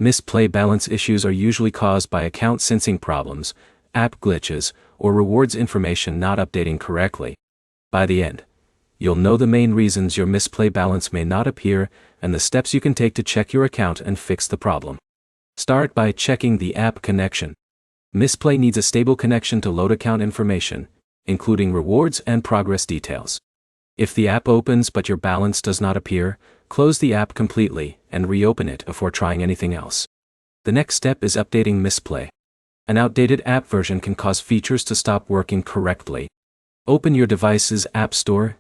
Misplay balance issues are usually caused by account syncing problems, app glitches, or rewards information not updating correctly. By the end, you'll know the main reasons your misplay balance may not appear and the steps you can take to check your account and fix the problem. Start by checking the app connection. Mistplay needs a stable connection to load account information, including rewards and progress details. If the app opens but your balance does not appear, close the app completely and reopen it before trying anything else. The next step is updating Mistplay. An outdated app version can cause features to stop working correctly. Open your device's App Store,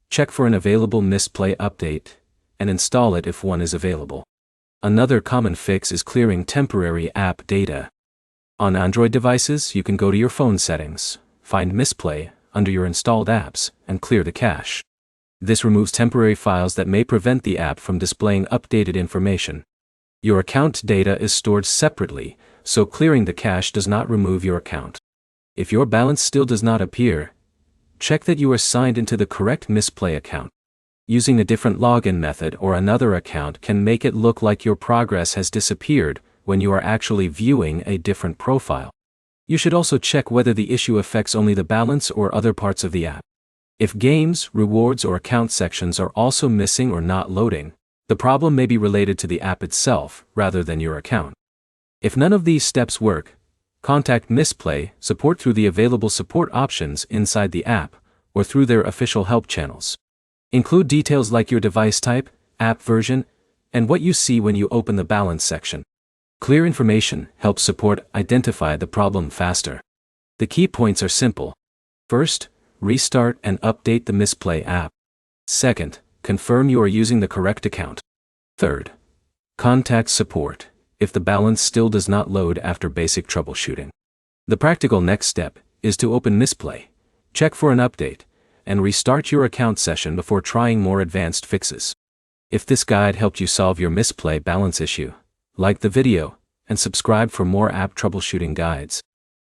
check for an available Mistplay update, and install it if one is available. Another common fix is clearing temporary app data. On Android devices, you can go to your phone settings, find Mistplay under your installed apps, and clear the cache. This removes temporary files that may prevent the app from displaying updated information. Your account data is stored separately, so clearing the cache does not remove your account. If your balance still does not appear, check that you are signed into the correct Mistplay account. Using a different login method or another account can make it look like your progress has disappeared when you are actually viewing a different profile. You should also check whether the issue affects only the balance or other parts of the app. If games, rewards, or account sections are also missing or not loading, the problem may be related to the app itself rather than your account. If none of these steps work, contact Mistplay support through the available support options inside the app or through their official help channels. Include details like your device type, app version, and what you see when you open the balance section. Clear information helps support identify the problem faster. The key points are simple. First, restart and update the Mistplay app. Second, confirm you are using the correct account. Third, contact support if the balance still does not load after basic troubleshooting. The practical next step is to open Mistplay, check for an update, and restart your account session before trying more advanced fixes. If this guide helped you solve your Mistplay balance issue, like the video and subscribe for more app troubleshooting guides.